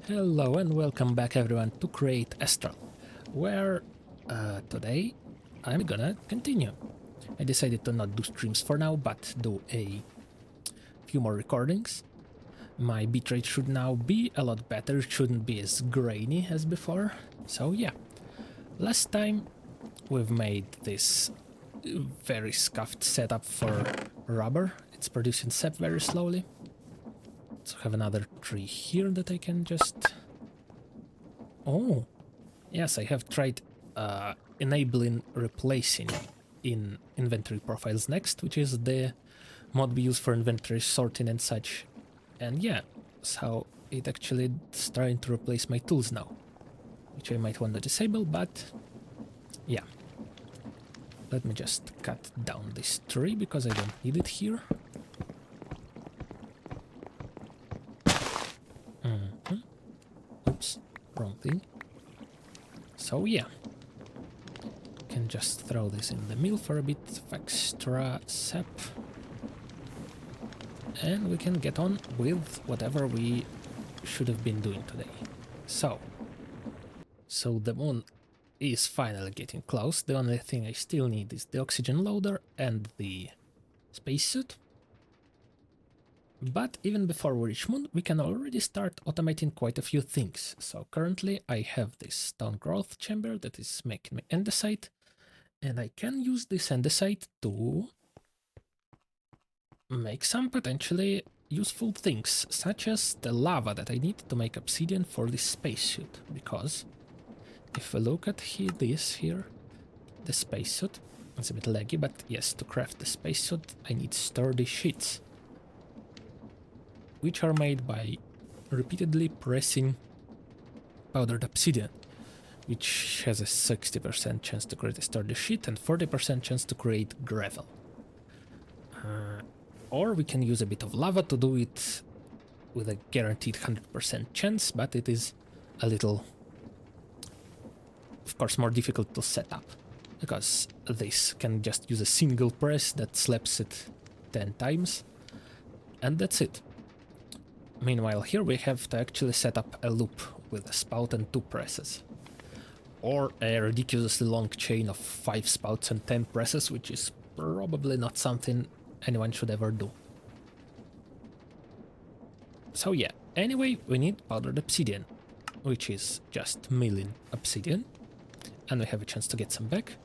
Hello and welcome back everyone to Create Astral, where today I'm gonna continue. I decided to not do streams for now, but do a few more recordings. My bitrate should now be a lot better, it shouldn't be as grainy as before. So yeah, last time we've made this very scuffed setup for rubber. It's producing sap very slowly. So I have another tree here that I can just... Oh, yes, I have tried enabling replacing in inventory profiles next, which is the mod we use for inventory sorting and such. And yeah, so it actually is trying to replace my tools now, which I might want to disable, but yeah. Let me just cut down this tree because I don't need it here. Oops, wrong thing. So yeah, can just throw this in the mill for a bit of extra sap. And we can get on with whatever we should have been doing today. So the moon is finally getting close. The only thing I still need is the oxygen loader and the spacesuit. But even before we reach moon, we can already start automating quite a few things. So currently I have this stone growth chamber that is making me andesite, and I can use this andesite to make some potentially useful things, such as the lava that I need to make obsidian for this spacesuit, because if we look at this here, the spacesuit, it's a bit laggy, but yes, to craft the spacesuit I need sturdy sheets, which are made by repeatedly pressing powdered obsidian, which has a 60% chance to create a sturdy sheet and 40% chance to create gravel. Or we can use a bit of lava to do it with a guaranteed 100% chance, but it is a little, of course, more difficult to set up, because this can just use a single press that slaps it 10 times, and that's it. Meanwhile, here we have to actually set up a loop with a spout and 2 presses. Or a ridiculously long chain of 5 spouts and 10 presses, which is probably not something anyone should ever do. So yeah, anyway, we need powdered obsidian, which is just milling obsidian, and we have a chance to get some back.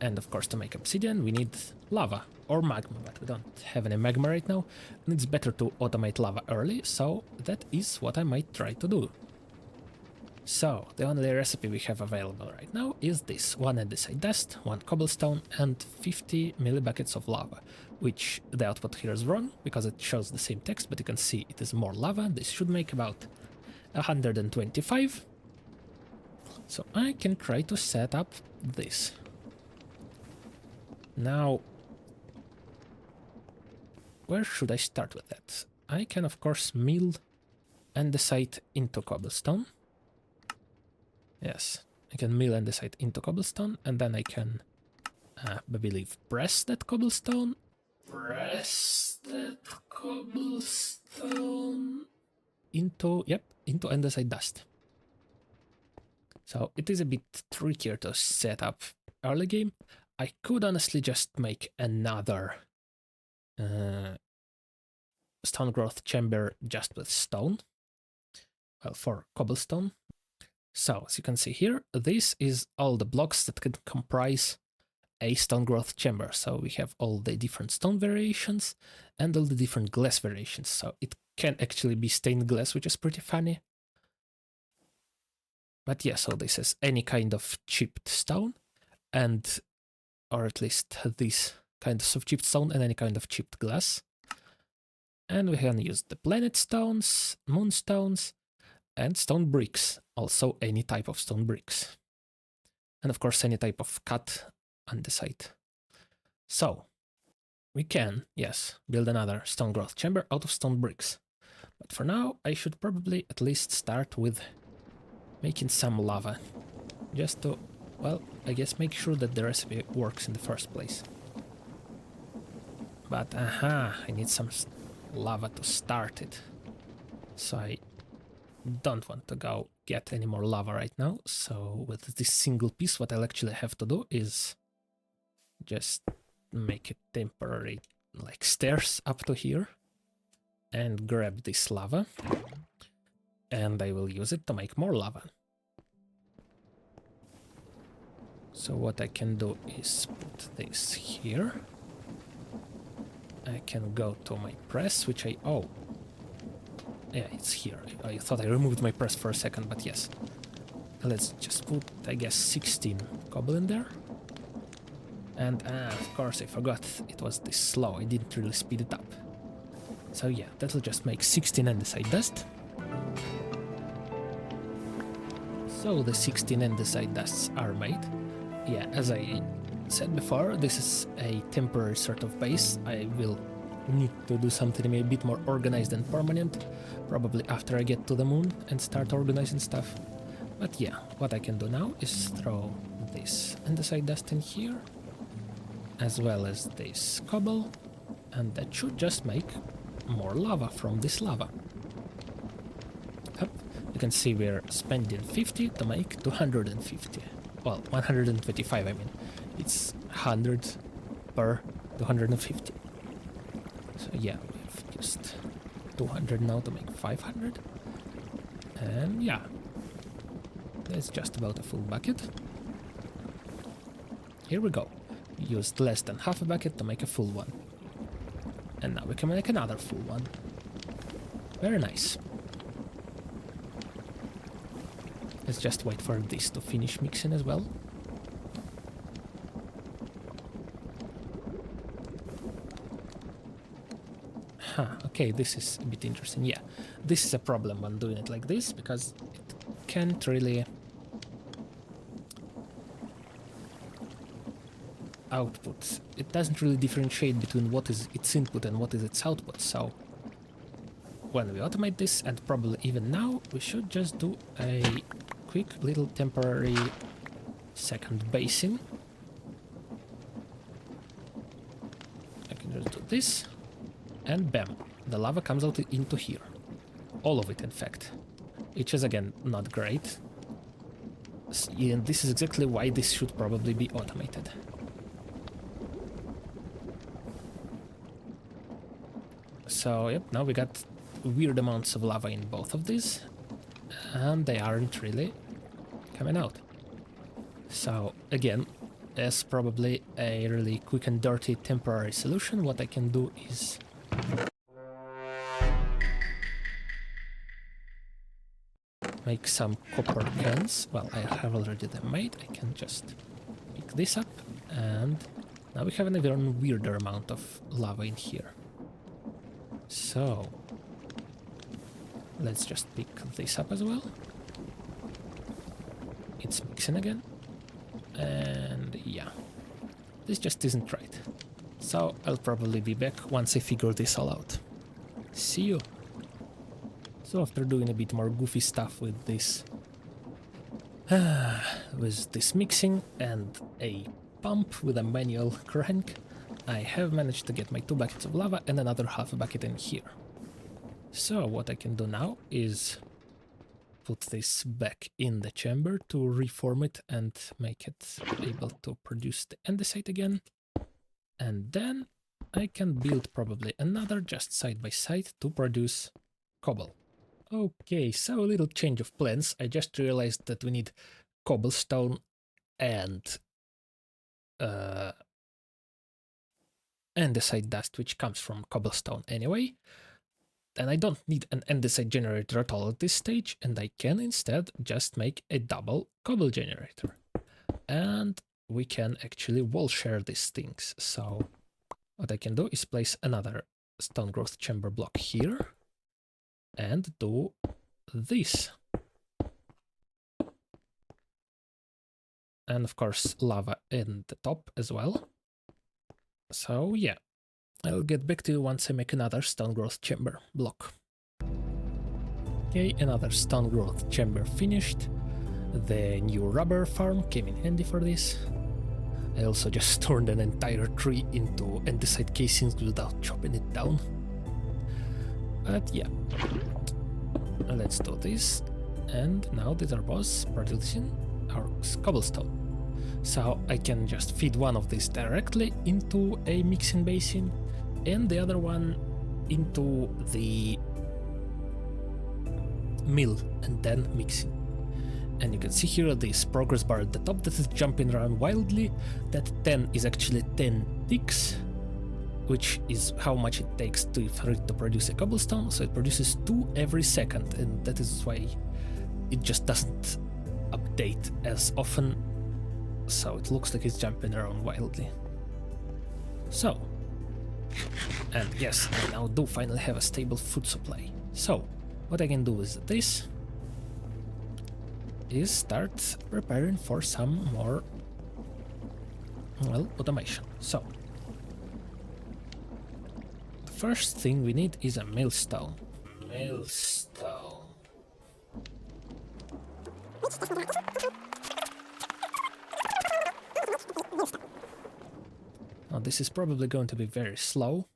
And of course, to make obsidian we need lava or magma, but we don't have any magma right now, and it's better to automate lava early, so that is what I might try to do. So, the only recipe we have available right now is this: 1 andesite dust, 1 cobblestone, and 50 millibuckets of lava, which the output here is wrong, because it shows the same text, but you can see it is more lava. This should make about 125. So I can try to set up this. Now, where should I start with that? I can, of course, mill andesite into cobblestone. Yes, I can mill andesite into cobblestone, and then I can, I believe, press that cobblestone. Into andesite dust. So it is a bit trickier to set up early game. I could honestly just make another stone growth chamber just with stone, well, for cobblestone. So as you can see here, this is all the blocks that can comprise a stone growth chamber. So we have all the different stone variations and all the different glass variations. So it can actually be stained glass, which is pretty funny. But yeah, so this is any kind of chipped stone, and or at least these kinds of chipped stone and any kind of chipped glass. And we can use the planet stones, moonstones, and stone bricks, also any type of stone bricks. And of course any type of cut andesite. So we can, yes, build another stone growth chamber out of stone bricks. But for now I should probably at least start with making some lava, just to, well, I guess make sure that the recipe works in the first place. But I need some lava to start it. So I don't want to go get any more lava right now, so with this single piece what I'll actually have to do is just make a temporary like stairs up to here and grab this lava, and I will use it to make more lava. So what I can do is put this here. I can go to my press, which oh, yeah, it's here. I thought I removed my press for a second, but yes. Let's just put, I guess, 16 cobble in there. And of course I forgot it was this slow, I didn't really speed it up. So yeah, that'll just make 16 andesite dust. So the 16 andesite dusts are made. Yeah, as I said before, this is a temporary sort of base. I will need to do something a bit more organized and permanent, probably after I get to the moon and start organizing stuff. But yeah, what I can do now is throw this andesite dust in here, as well as this cobble, and that should just make more lava from this lava. Yep, you can see we're spending 50 to make 250. Well, 125, I mean. It's 100 per 250. So yeah, we've used 200 now to make 500. And yeah, that's just about a full bucket. Here we go. We used less than half a bucket to make a full one. And now we can make another full one. Very nice. Let's just wait for this to finish mixing as well. Okay, this is a bit interesting. Yeah, this is a problem when doing it like this, because it can't really output. It doesn't really differentiate between what is its input and what is its output. So when we automate this, and probably even now, we should just do a quick little temporary second basing. I can just do this, and bam, the lava comes out into here. All of it, in fact. Which is, again, not great. And this is exactly why this should probably be automated. So, yep, now we got weird amounts of lava in both of these, and they aren't really coming out. So, again, as probably a really quick and dirty temporary solution, what I can do is make some copper cans. Well, I have already them made. I can just pick this up, and now we have an even weirder amount of lava in here. So let's just pick this up as well. It's mixing again, and yeah, this just isn't right. So I'll probably be back once I figure this all out. See you. So after doing a bit more goofy stuff with this mixing and a pump with a manual crank, I have managed to get my 2 buckets of lava and another half a bucket in here. So what I can do now is put this back in the chamber to reform it and make it able to produce the andesite again. And then I can build probably another just side by side to produce cobble. Okay, so a little change of plans. I just realized that we need cobblestone and andesite dust, which comes from cobblestone anyway. And I don't need an andesite generator at all at this stage, and I can instead just make a double cobble generator. And we can actually wall share these things. So what I can do is place another stone growth chamber block here and do this. And of course lava in the top as well. So yeah, I'll get back to you once I make another stone growth chamber block. Okay, another stone growth chamber finished. The new rubber farm came in handy for this. I also just turned an entire tree into andesite casings without chopping it down. But yeah, let's do this. And now the turbos producing our cobblestone. So I can just feed one of these directly into a mixing basin and the other one into the mill and then mixing. And you can see here this progress bar at the top that is jumping around wildly. That 10 is actually 10 ticks, which is how much it takes for it to produce a cobblestone. So it produces 2 every second, and that is why it just doesn't update as often. So it looks like it's jumping around wildly. So, and yes, I now do finally have a stable food supply. So, what I can do is this, is start preparing for some more, well, automation. So, the first thing we need is a millstone. Millstone. Now, this is probably going to be very slow,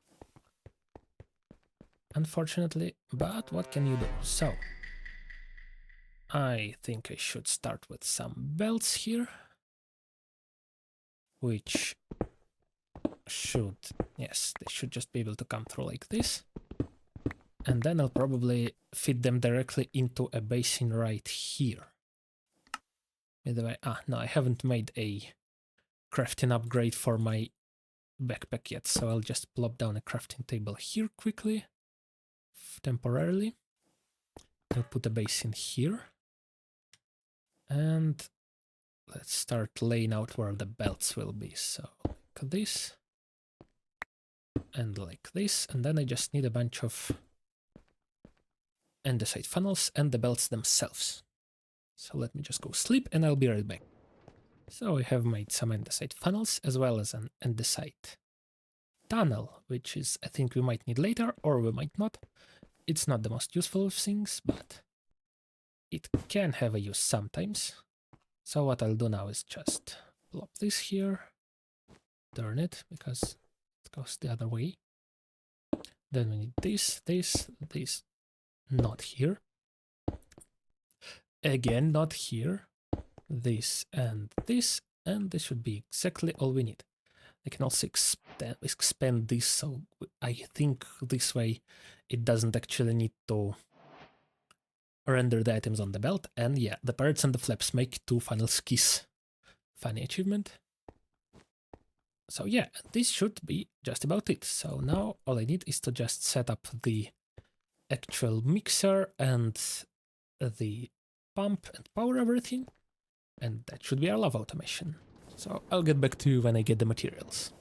unfortunately, but what can you do? So, I think I should start with some belts here, which should, yes, they should just be able to come through like this. And then I'll probably feed them directly into a basin right here. By the way, no, I haven't made a crafting upgrade for my backpack yet, so I'll just plop down a crafting table here quickly, temporarily. I'll put a basin here. And let's start laying out where the belts will be. So like this, and like this, and then I just need a bunch of andesite funnels and the belts themselves. So let me just go sleep and I'll be right back. So I have made some andesite funnels as well as an andesite tunnel, which is, I think we might need later, or we might not. It's not the most useful of things, but it can have a use sometimes. So what I'll do now is just plop this here, turn it, because it goes the other way. Then we need this, not here. Again, not here. This, and this should be exactly all we need. I can also expand this, so I think this way it doesn't actually need to render the items on the belt. And yeah, the parrots and the flaps make 2 funnels kiss. Funny achievement. So yeah, this should be just about it. So now all I need is to just set up the actual mixer and the pump and power everything. And that should be our lava automation. So I'll get back to you when I get the materials.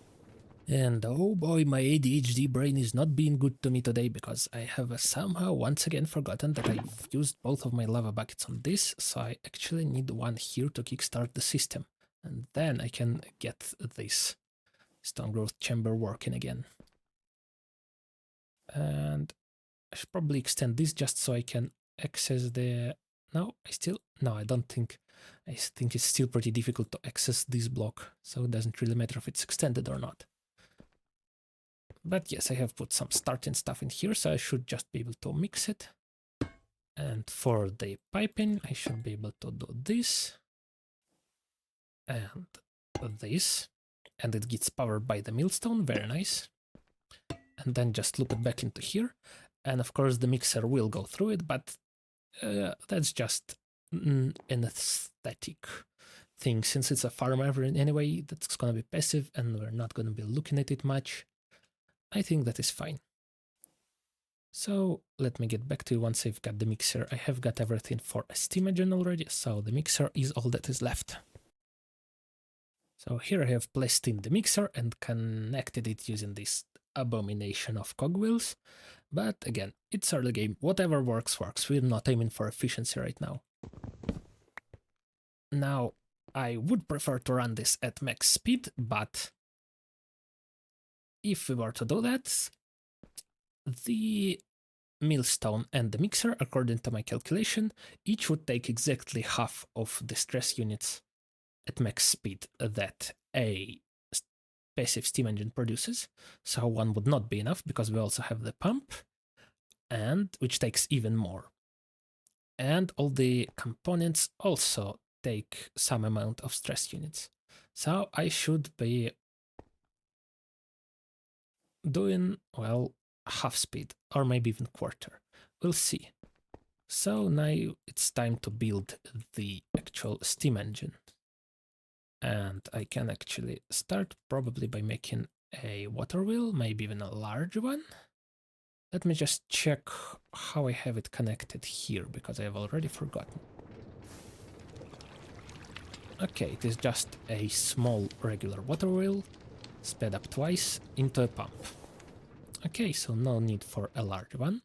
And oh boy, my ADHD brain is not being good to me today, because I have somehow once again forgotten that I've used both of my lava buckets on this, so I actually need one here to kickstart the system. And then I can get this stone growth chamber working again. And I should probably extend this just so I can access the... No, I don't think... I think it's still pretty difficult to access this block, so it doesn't really matter if it's extended or not. But yes, I have put some starting stuff in here, so I should just be able to mix it. And for the piping, I should be able to do this and this, and it gets powered by the millstone, very nice. And then just loop it back into here, and of course the mixer will go through it, but that's just an aesthetic thing, since it's a farm anyway, that's gonna be passive and we're not gonna be looking at it much. I think that is fine. So let me get back to you once I've got the mixer. I have got everything for a steam engine already, so the mixer is all that is left. So here I have placed in the mixer and connected it using this abomination of cogwheels. But again, it's early game, whatever works works, we're not aiming for efficiency right now. Now, I would prefer to run this at max speed, but if we were to do that, the millstone and the mixer, according to my calculation, each would take exactly half of the stress units at max speed that a passive steam engine produces. So one would not be enough, because we also have the pump, and which takes even more. And all the components also take some amount of stress units. So I should be doing, well, half speed, or maybe even quarter. We'll see. So now it's time to build the actual steam engine. And I can actually start probably by making a water wheel, maybe even a large one. Let me just check how I have it connected here, because I have already forgotten. Okay, it is just a small regular water wheel, sped up twice into a pump. Okay, so no need for a large one.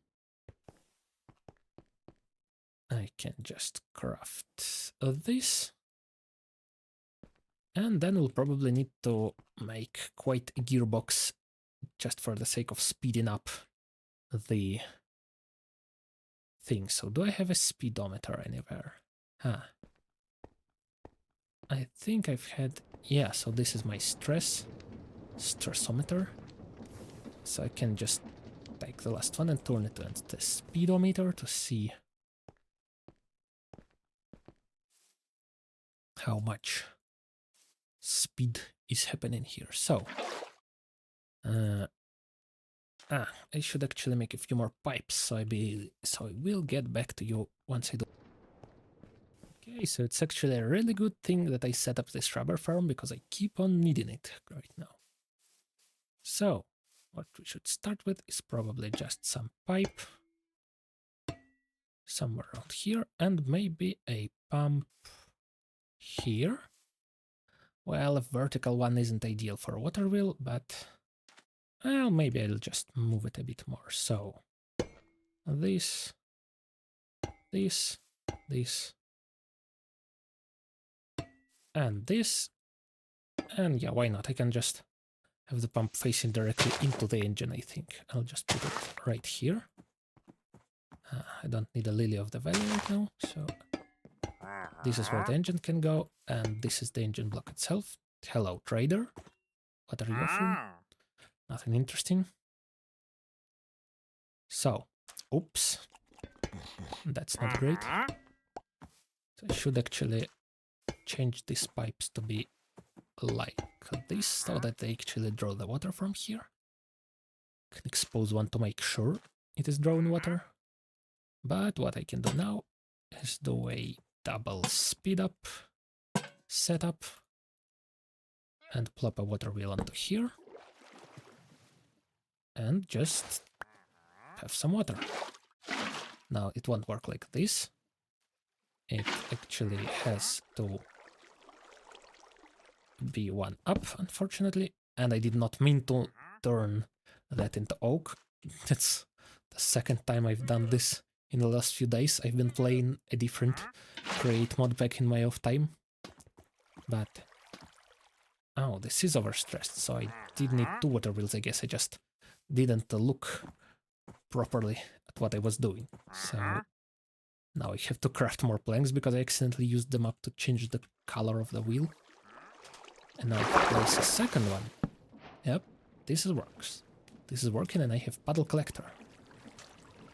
I can just craft this. And then we'll probably need to make quite a gearbox just for the sake of speeding up the thing. So do I have a speedometer anywhere? I think I've had... Yeah, so this is my stressometer. So I can just take the last one and turn it into the speedometer to see how much speed is happening here. So, I should actually make a few more pipes, so I will get back to you once I do. Okay, so it's actually a really good thing that I set up this rubber farm, because I keep on needing it right now. So, what we should start with is probably just some pipe somewhere around here, and maybe a pump here. Well, a vertical one isn't ideal for a water wheel, but well, maybe I'll just move it a bit more. So this, and this, and yeah, why not? I can just have the pump facing directly into the engine, I think. I'll just put it right here. I don't need a lily of the valley right now, so this is where the engine can go, and this is the engine block itself. Hello, trader. What are you offering? Nothing interesting. So, oops. That's not great. So I should actually change these pipes to be like this, so that they actually draw the water from here. Can expose one to make sure it is drawing water. But what I can do now is do a double speed up setup and plop a water wheel onto here. And just have some water. Now it won't work like this. It actually has to be one up, unfortunately, and I did not mean to turn that into oak. That's the second time I've done this in the last few days. I've been playing a different create mod pack in my off time. But oh, this is overstressed, so I did need two water wheels, I guess. I just didn't look properly at what I was doing. So now I have to craft more planks because I accidentally used them up to change the color of the wheel. And now I place a second one. Yep, this works. This is working, and I have puddle collector.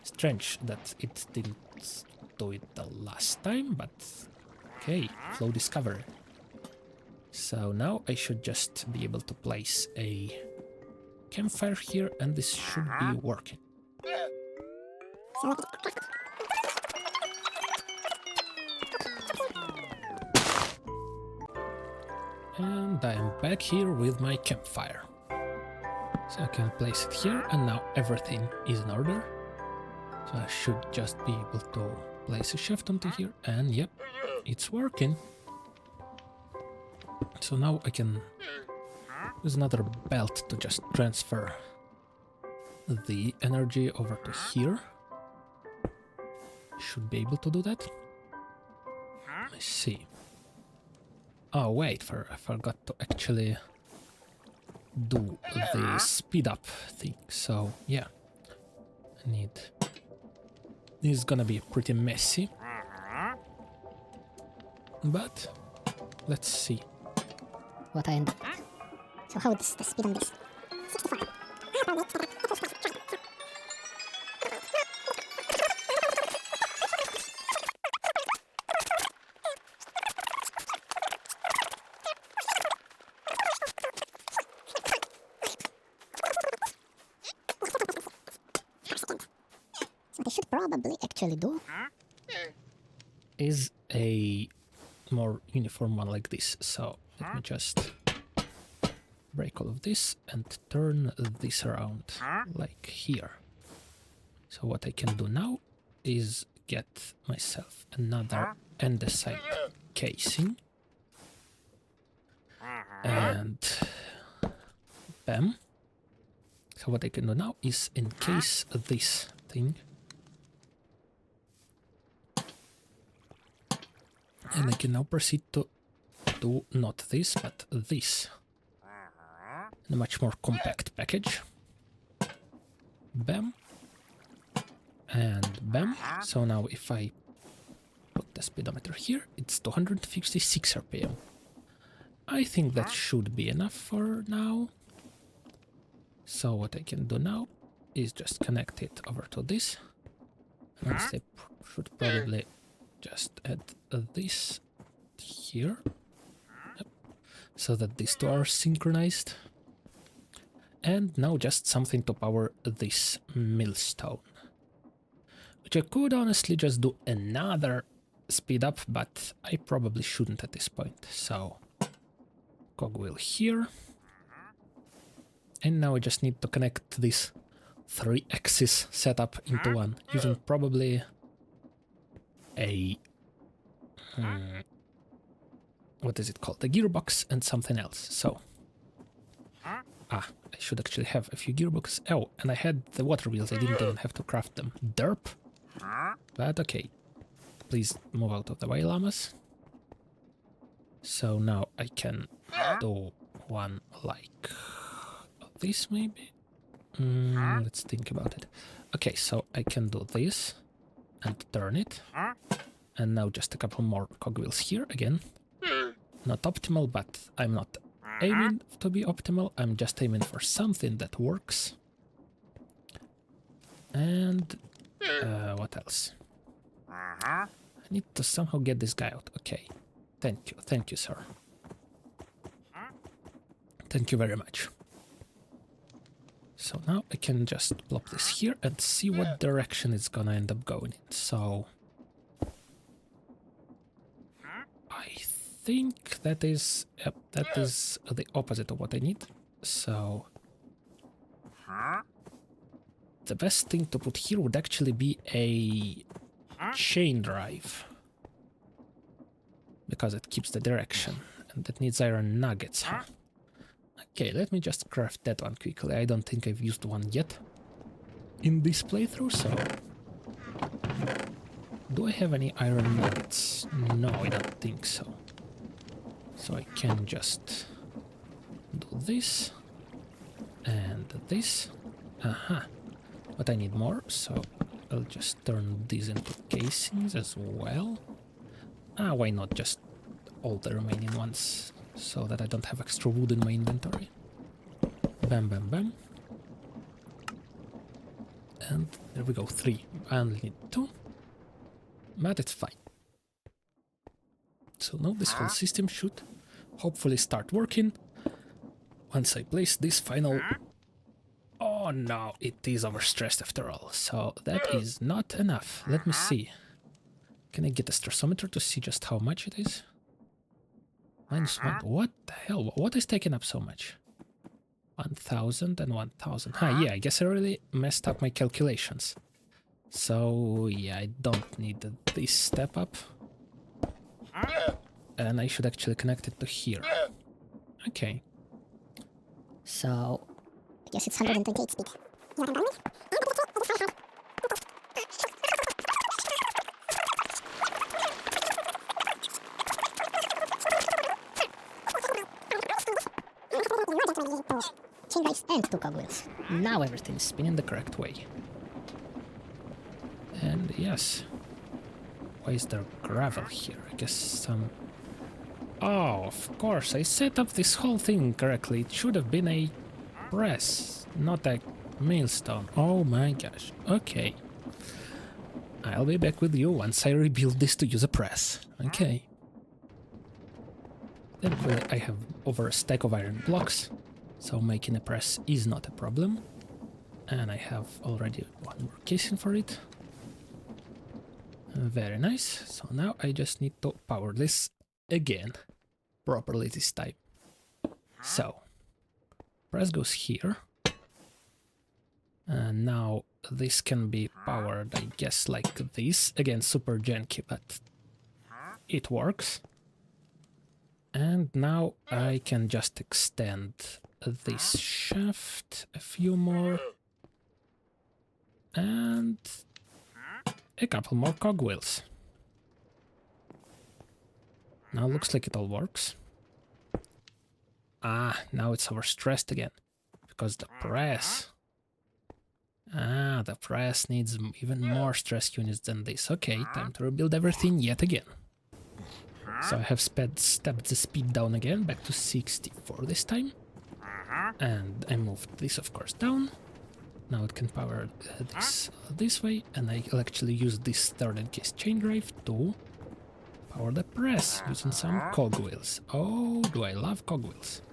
Strange that it didn't do it the last time, but okay, flow discovery. So now I should just be able to place a campfire here, and this should be working. And I am back here with my campfire. So I can place it here, and now everything is in order. So I should just be able to place a shaft onto here, and yep, it's working. So now I can use another belt to just transfer the energy over to here. Should be able to do that. Let's see. Oh wait, I forgot to actually do the speed up thing. So yeah, I need... This is gonna be pretty messy, but let's see. What I end. So how is the speed on this? 64. probably actually do is a more uniform one like this. So let me just break all of this and turn this around like here. So what I can do now is get myself another andesite casing and bam. So what I can do now is encase this thing, and I can now proceed to do not this but this in a much more compact package. Bam and bam. So now if I put the speedometer here, it's 256 RPM. I think that should be enough for now. So what I can do now is just connect it over to this. And honestly, I should probably just add this here. Yep. So that these two are synchronized. And now just something to power this millstone. Which I could honestly just do another speed up, but I probably shouldn't at this point. So cogwheel here. And now I just need to connect this 3-axis setup into one, using probably a... what is it called? A gearbox and something else. So... I should actually have a few gearboxes. Oh, and I had the water wheels, I didn't even have to craft them. Derp. But okay. Please move out of the way, llamas. So now I can do one like this, maybe? Let's think about it. Okay, so I can do this and turn it. And now just a couple more cogwheels here again. Not optimal, but I'm not aiming to be optimal. I'm just aiming for something that works. And what else? I need to somehow get this guy out. Okay. Thank you, sir. Thank you very much. So now I can just plop this here and see what direction it's gonna end up going in. So I think that is the opposite of what I need. So the best thing to put here would actually be a chain drive, because it keeps the direction, and that needs iron nuggets, huh? Okay, let me just craft that one quickly. I don't think I've used one yet in this playthrough, so... Do I have any iron nuggets? No, I don't think so. So I can just do this and this. Aha! But I need more, so I'll just turn these into casings as well. Why not just all the remaining ones, so that I don't have extra wood in my inventory. Bam, bam, bam. And there we go, 3. I only need 2. But it's fine. So now this whole system should hopefully start working once I place this final... Oh no, it is overstressed after all, so that is not enough. Let me see. Can I get a stressometer to see just how much it is? -1. What the hell? What is taking up so much? 1000 and 1000. Yeah, I guess I really messed up my calculations. So, yeah, I don't need this step up. And I should actually connect it to here. Okay. So, I guess it's 128 speed. You want to buy me? Chain drives and 2 cogwheels. Now everything is spinning the correct way. And yes. Why is there gravel here? I guess some... Oh, of course, I set up this whole thing correctly. It should have been a press, not a millstone. Oh my gosh. Okay. I'll be back with you once I rebuild this to use a press. Okay. Thankfully, I have over a stack of iron blocks, so making a press is not a problem. And I have already one more casing for it. Very nice. So now I just need to power this again, properly this time. So, press goes here. And now this can be powered, I guess, like this. Again, super janky, but it works. And now I can just extend this shaft a few more. And a couple more cogwheels. Now looks like it all works. Ah, now it's overstressed again. Because the press... Ah, the press needs even more stress units than this. Okay, time to rebuild everything yet again. So I have stepped the speed down again, back to 64 this time. And I moved this, of course, down. Now it can power this way, and I'll actually use this third encased chain drive to power the press using some cogwheels. Oh, do I love cogwheels.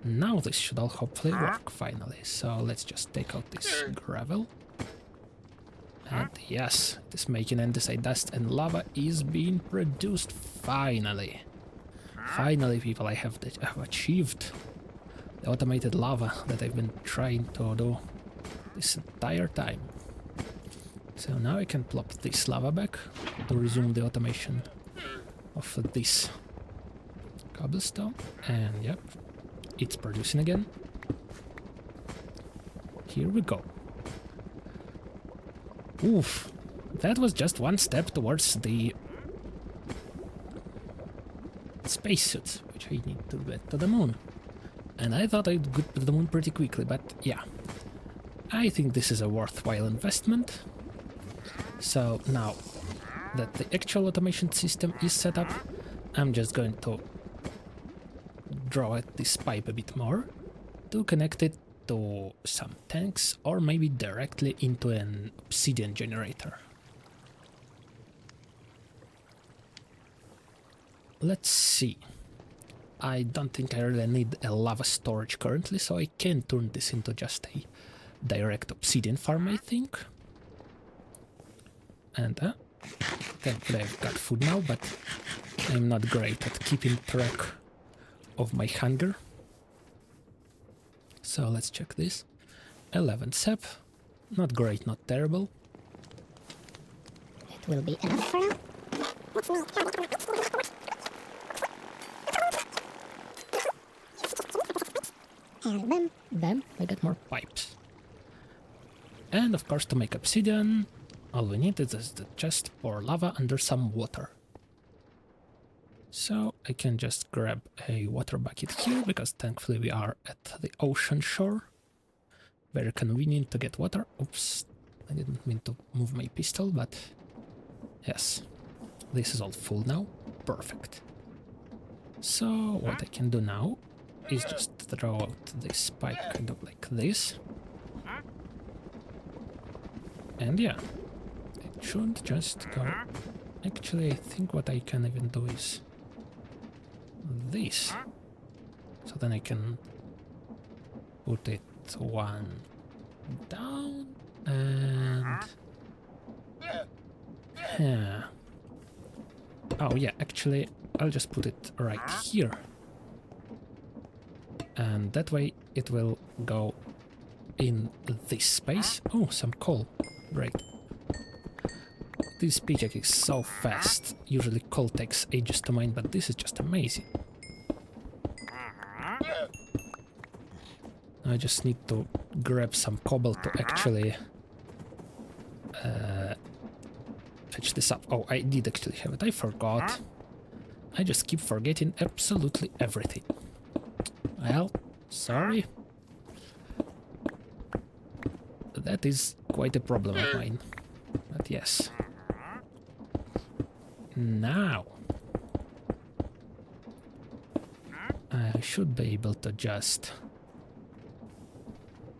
Now this should all hopefully work, finally. So let's just take out this gravel. And yes, it is making andesite dust and lava is being produced, finally. Finally, people, I have achieved the automated lava that I've been trying to do this entire time. So now I can plop this lava back to resume the automation of this cobblestone. And yep, it's producing again. Here we go. Oof, that was just one step towards the spacesuit, which I need to get to the moon. And I thought I'd get to the moon pretty quickly, but yeah. I think this is a worthwhile investment. So now that the actual automation system is set up, I'm just going to draw out this pipe a bit more to connect it to some tanks or maybe directly into an obsidian generator. Let's see. I don't think I really need a lava storage currently, so I can turn this into just a direct obsidian farm, I think. And thankfully I've got food now, but I'm not great at keeping track of my hunger. So let's check this. 11 sap. Not great, not terrible. It will be enough for now. And bam, I got more pipes. And of course, to make obsidian, all we need is the chest pour lava under some water. So I can just grab a water bucket here, because thankfully we are at the ocean shore. Very convenient to get water. Oops, I didn't mean to move my pistol, but yes, this is all full now. Perfect. So what I can do now is just throw out this pipe kind of like this. And yeah, it should just go. Actually, I think what I can even do is this. So then I can put it one down and... yeah. Oh yeah, actually, I'll just put it right here. And that way it will go in this space. Oh, some coal. Great. This pickaxe is so fast. Usually coal takes ages to mine, but this is just amazing. I just need to grab some cobble to actually fetch this up. Oh, I did actually have it. I forgot. I just keep forgetting absolutely everything. Well, sorry. That is quite a problem of mine. But yes. Now I should be able to just...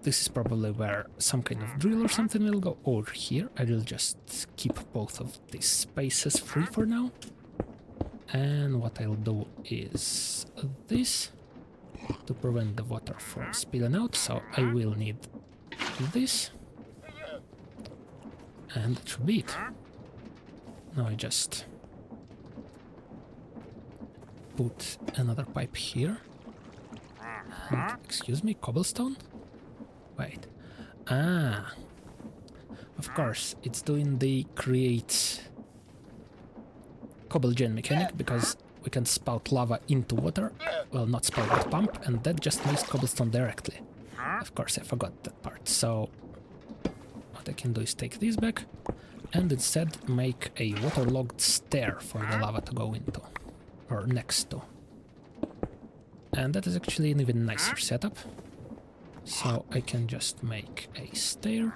This is probably where some kind of drill or something will go over here. I will just keep both of these spaces free for now. And what I'll do is this to prevent the water from spilling out. So I will need this. And that should be it. Now I just put another pipe here. And, excuse me, cobblestone? Wait. Ah. Of course, it's doing the create cobble gen mechanic because we can spout lava into water. Well, not spout, but pump, and that just makes cobblestone directly. Of course, I forgot that part. So what I can do is take this back and instead make a waterlogged stair for the lava to go into, or next to. And that is actually an even nicer setup. So I can just make a stair,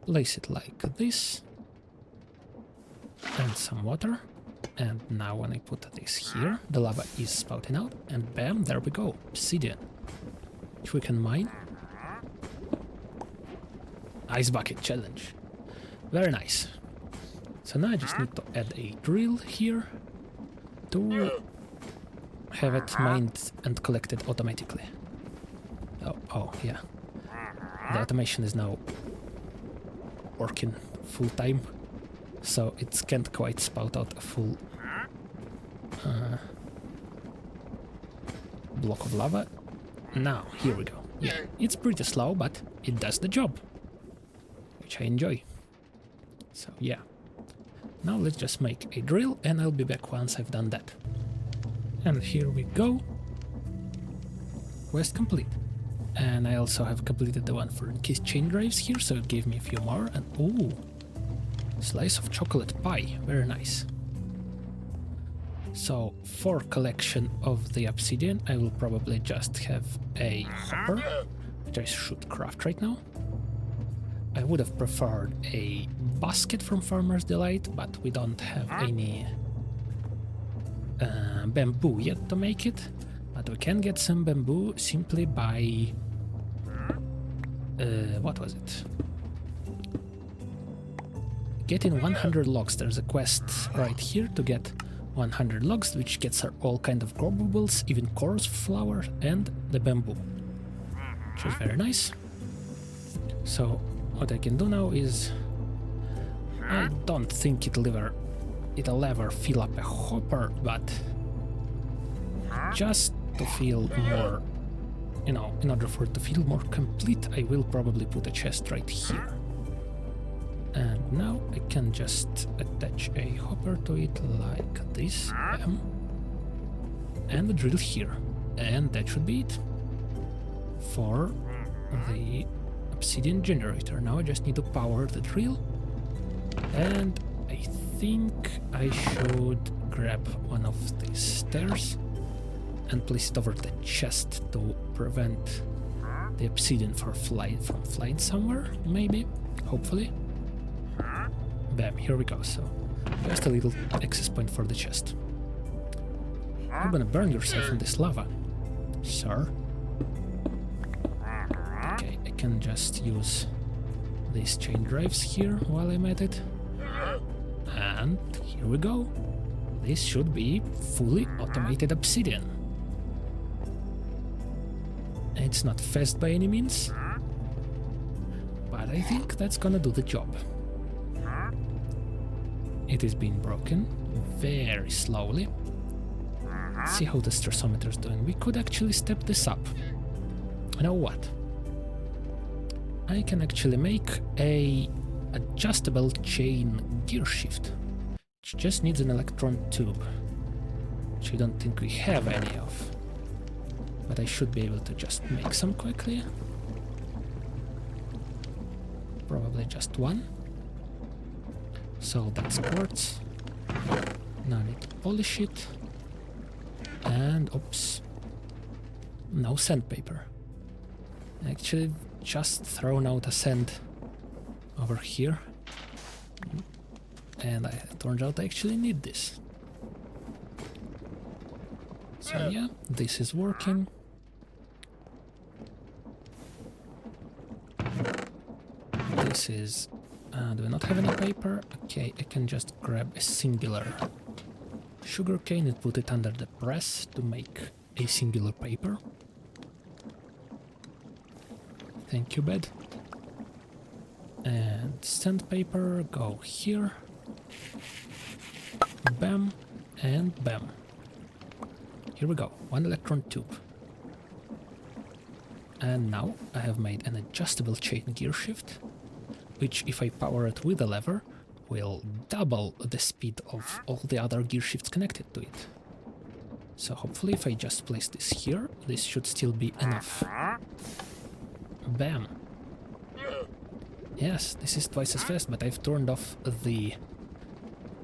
place it like this, and some water. And now when I put this here, the lava is spouting out, and bam, there we go, obsidian, which we can mine. Ice bucket challenge. Very nice. So now I just need to add a drill here to have it mined and collected automatically. Oh yeah. The automation is now working full time, so it can't quite spout out a full block of lava. Now, here we go. Yeah, it's pretty slow, but it does the job, which I enjoy. So yeah. Now let's just make a drill, and I'll be back once I've done that. And here we go. Quest complete. And I also have completed the one for encased chain drives here, so it gave me a few more. And ooh, slice of chocolate pie, very nice. So for collection of the obsidian, I will probably just have a hopper, which I should craft right now. I would have preferred a basket from Farmer's Delight, but we don't have any bamboo yet to make it. But we can get some bamboo simply by... what was it? Getting 100 logs. There's a quest right here to get 100 logs, which gets her all kind of growables, even chorus flower and the bamboo, which is very nice. So what I can do now is, I don't think it'll ever fill up a hopper, but just to feel more, you know, in order for it to feel more complete, I will probably put a chest right here. And now I can just attach a hopper to it like this, and a drill here, and that should be it for the obsidian generator. Now I just need to power the drill, and I think I should grab one of these stairs and place it over the chest to prevent the obsidian from flying somewhere, maybe, hopefully. Bam, here we go, so just a little access point for the chest. You're gonna burn yourself in this lava, sir. Okay, I can just use these chain drives here while I'm at it. And here we go. This should be fully automated obsidian. It's not fast by any means, but I think that's gonna do the job. It is being broken very slowly. Let's see how the stressometer is doing. We could actually step this up. You know what? I can actually make a adjustable chain gear shift, which just needs an electron tube, which I don't think we have any of. But I should be able to just make some quickly. Probably just one. So that's quartz. Now I need to polish it. And oops. No sandpaper. Actually just thrown out a sand over here. And it turns out I actually need this. So yeah, this is working. This is... do I not have any paper? Okay, I can just grab a singular sugarcane and put it under the press to make a singular paper. Thank you, bed. And sandpaper, go here. Bam, and bam. Here we go, 1 electron tube. And now I have made an adjustable chain gear shift, which if I power it with a lever, will double the speed of all the other gear shifts connected to it. So hopefully if I just place this here, this should still be enough. Bam! Yes, this is twice as fast, but I've turned off the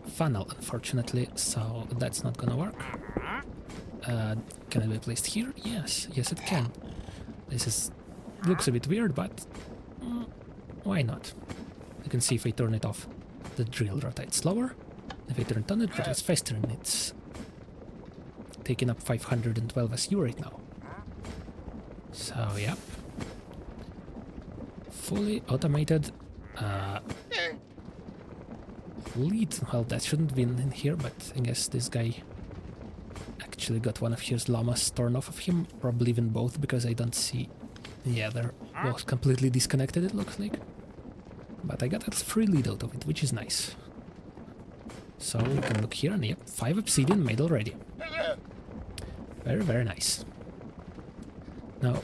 funnel, unfortunately, so that's not gonna work. Can it be placed here? Yes, yes it can. Looks a bit weird, but why not? You can see if I turn it off, the drill rotates slower. If I turn it on, it rotates faster, and it's taking up 512 SU right now. So, yep. Fully automated lead. Well, that shouldn't be in here, but I guess this guy actually got one of his llamas torn off of him. Probably even both, because I don't see... Yeah, they're both completely disconnected, it looks like. But I got a free lead out of it, which is nice. So we can look here, and yep, 5 obsidian made already. Very, very nice. Now,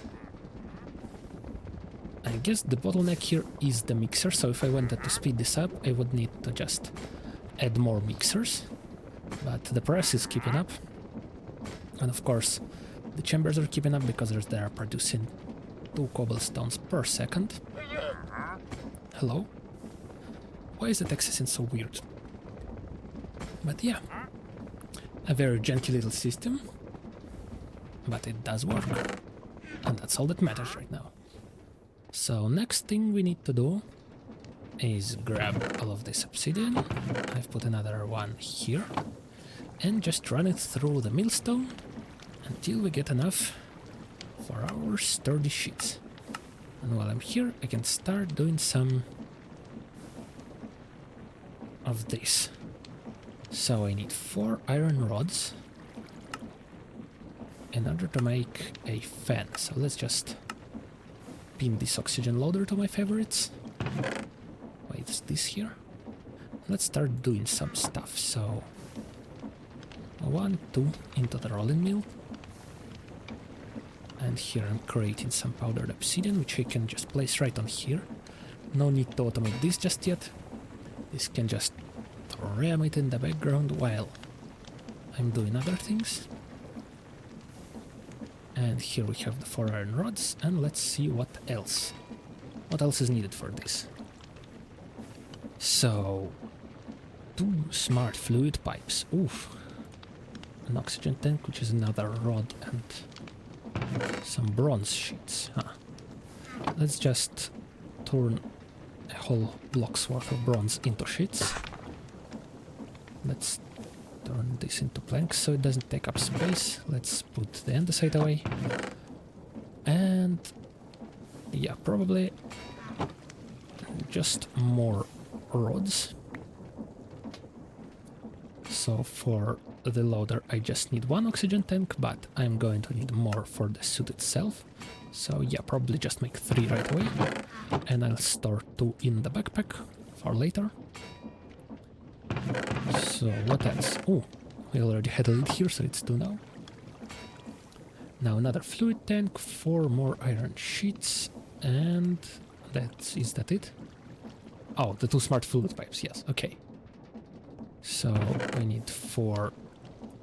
I guess the bottleneck here is the mixer, so if I wanted to speed this up, I would need to just add more mixers. But the press is keeping up. And of course, the chambers are keeping up because they are producing 2 cobblestones per second. Hello? Why is that accessing so weird? But yeah, a very janky little system, but it does work, and that's all that matters right now. So next thing we need to do is grab all of this obsidian. I've put another one here, and just run it through the millstone until we get enough for our sturdy sheets. And while I'm here, I can start doing some of this. So I need 4 iron rods in order to make a fan. So let's just pin this oxygen loader to my favorites. Wait, is this here? Let's start doing some stuff. So 1, 2 into the rolling mill. And here I'm creating some powdered obsidian, which I can just place right on here. No need to automate this just yet. This can just ram it in the background while I'm doing other things. And here we have the 4 iron rods, and let's see what else. What else is needed for this? So, 2 smart fluid pipes. Oof. An oxygen tank, which is another rod, and some bronze sheets. Let's just turn a whole block's worth of bronze into sheets. Let's turn this into planks so it doesn't take up space. Let's put the andesite away. And yeah, probably just more rods. So for the loader I just need 1 oxygen tank, but I'm going to need more for the suit itself. So yeah, probably just make 3 right away. And I'll store 2 in the backpack for later. So what else? Oh, we already had a lead here, so it's 2 now. Now another fluid tank, 4 more iron sheets, and is that it? Oh, the 2 smart fluid pipes, yes, okay. So we need 4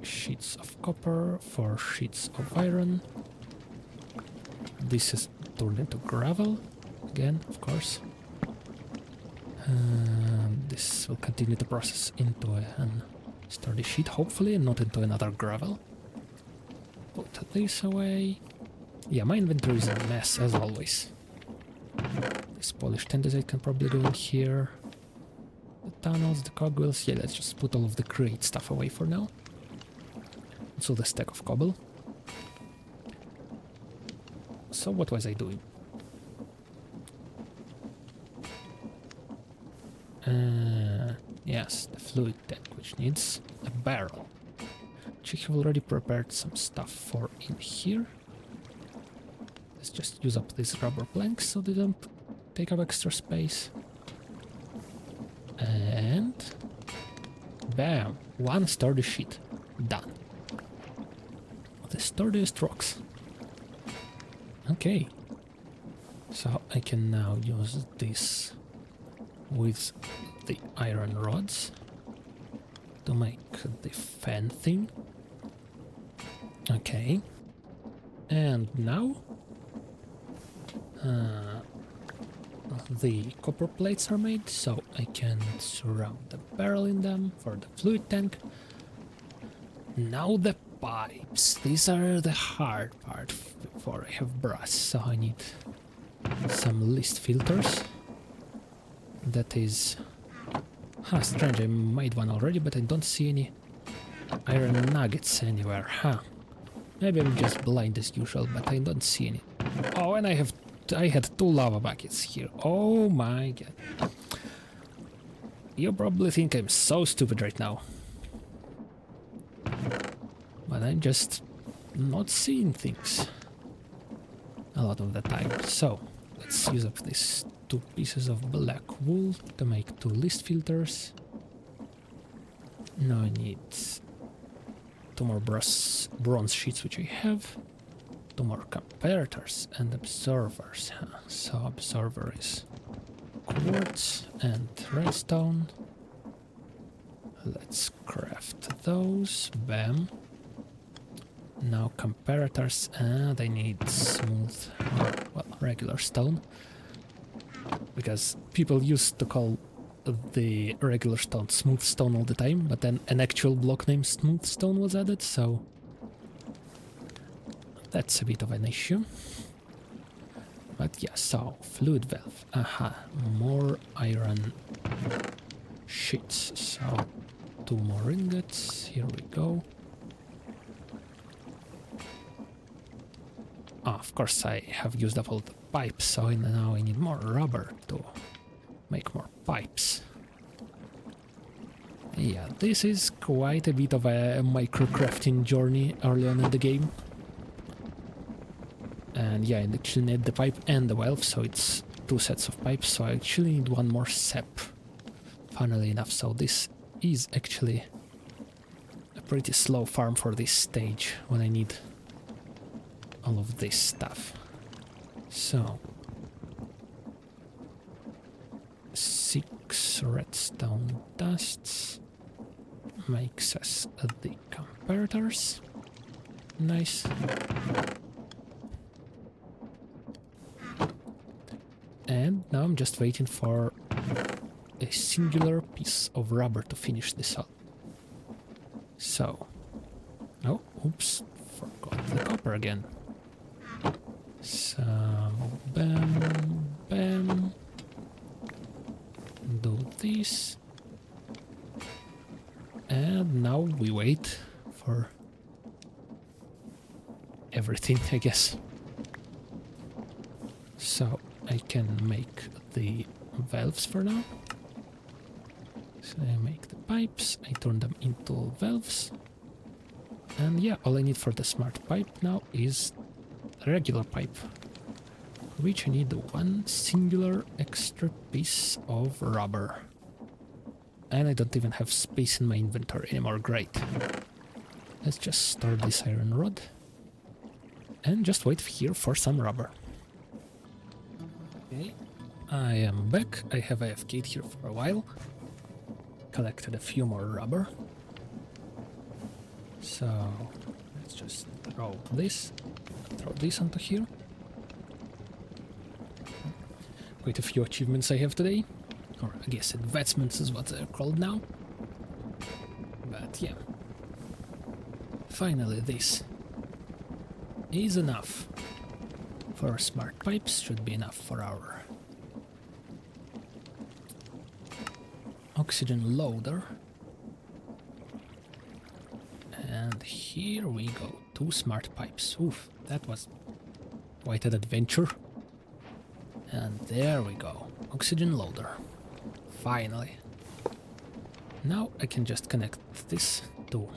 sheets of copper, 4 sheets of iron. This is turned into gravel, again, of course. This will continue to process into a sturdy sheet, hopefully, and not into another gravel. Put this away. Yeah, my inventory is a mess, as always. This polished andesite can probably go in here. The tunnels, the cogwheels. Yeah, let's just put all of the great stuff away for now. So the stack of cobble. So what was I doing? Yes, the fluid tank, which needs a barrel. Which I have already prepared some stuff for in here. Let's just use up these rubber planks so they don't take up extra space. And Bam! One sturdy sheet. Done. The sturdiest rocks. Okay. So I can now use this with the iron rods to make the fan thing. Okay. And now the copper plates are made, so I can surround the barrel in them for the fluid tank. Now the pipes. These are the hard part before I have brass, so I need some list filters. That is... strange, I made one already, but I don't see any iron nuggets anywhere, Maybe I'm just blind as usual, but I don't see any. Oh, and I had 2 lava buckets here. Oh my god. You probably think I'm so stupid right now. But I'm just not seeing things a lot of the time. So, let's use up these 2 pieces of black wool to make 2 list filters. Now I need 2 more bronze sheets, which I have. 2 more comparators and observers. So observer is quartz and redstone. Let's craft those. Bam. Now comparators, they need smooth, well, regular stone. Because people used to call the regular stone smooth stone all the time, but then an actual block named smooth stone was added, so that's a bit of an issue. But yeah, so fluid valve. More iron sheets. So 2 more ingots. Here we go. Of course, I have used up all the pipes, so now I need more rubber to make more pipes. Yeah, this is quite a bit of a microcrafting journey early on in the game. And yeah, I actually need the pipe and the valve, so it's 2 sets of pipes, so I actually need 1 more sap, funnily enough, so this is actually a pretty slow farm for this stage, when I need all of this stuff. So 6 redstone dusts makes us the comparators. Nice. And now I'm just waiting for a singular piece of rubber to finish this up. So, oh, oops, forgot the copper again. So, bam, bam, do this, and now we wait for everything, I guess. So, I can make the valves for now. So I make the pipes, I turn them into valves. And yeah, all I need for the smart pipe now is a regular pipe, which I need 1 singular extra piece of rubber. And I don't even have space in my inventory anymore, great. Let's just store this iron rod and just wait here for some rubber. Okay, I am back. I have AFK'd here for a while. Collected a few more rubber. So let's just throw this onto here. Quite a few achievements I have today. Or I guess advancements is what they're called now. But yeah. Finally this is enough. For smart pipes should be enough for our oxygen loader. And here we go, 2 smart pipes. Oof, that was quite an adventure. And there we go, oxygen loader. Finally. Now I can just connect this to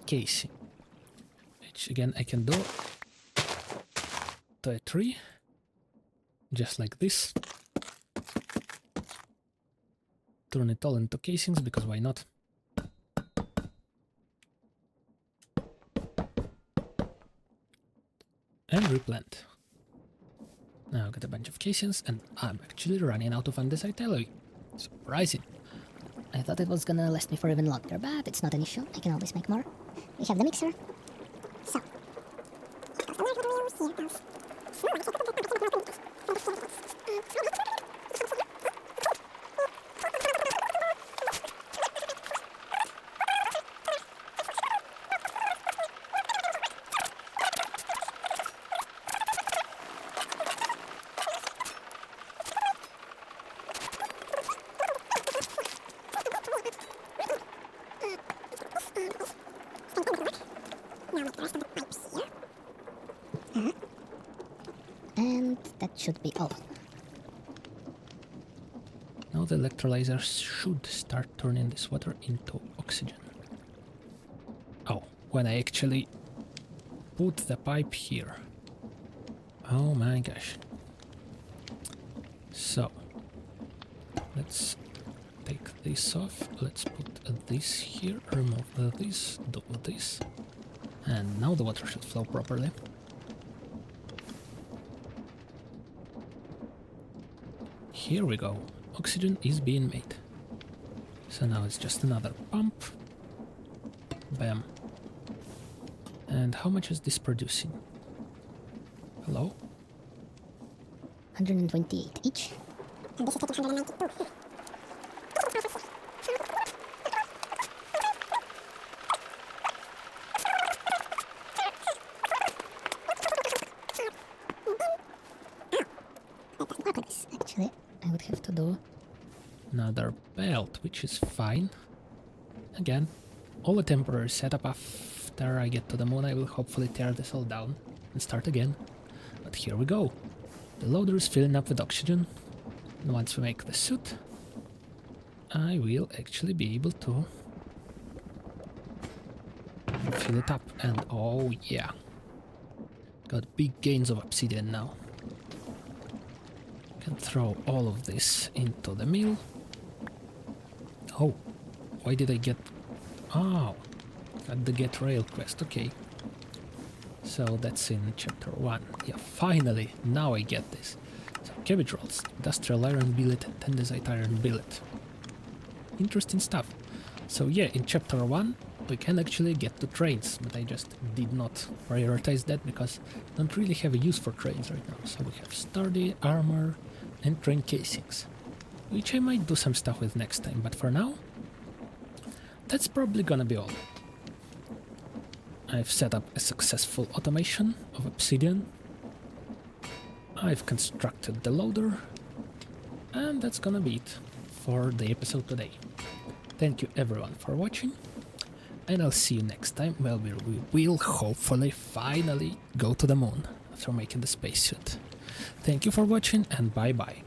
casing, which again I can do to a tree, just like this. Turn it all into casings, because why not? And replant. Now I've got a bunch of casings, and I'm actually running out of andesite alloy. Surprising. I thought it was gonna last me for even longer, but it's not an issue. I can always make more. We have the mixer. So. And that should be all. Now the electrolyzer should start turning this water into oxygen. Oh, when I actually put the pipe here. Oh my gosh. So, let's take this off. Let's put this here, remove this, do this. And now the water should flow properly. Here we go. Oxygen is being made. So now it's just another pump. Bam. And how much is this producing? Hello? 128 each. And this is taking 192. Actually, I would have to do Another belt, which is fine. Again, all a temporary setup. After I get to the moon, I will hopefully tear this all down and start again. But here we go. The loader is filling up with oxygen. And once we make the suit, I will actually be able to fill it up. And oh yeah, got big gains of obsidian now. Can throw all of this into the mill. Oh, why did I get... Oh, got the get rail quest, okay. So that's in chapter 1. Yeah, finally, now I get this. So, cabbage rolls, industrial iron billet, and andesite iron billet. Interesting stuff. So yeah, in chapter 1 we can actually get to trains, but I just did not prioritize that because I don't really have a use for trains right now. So we have sturdy, armor, and train casings, which I might do some stuff with next time, but for now, that's probably gonna be all. I've set up a successful automation of obsidian. I've constructed the loader, and that's gonna be it for the episode today. Thank you everyone for watching, and I'll see you next time where we will hopefully finally go to the moon after making the spacesuit. Thank you for watching, and bye bye.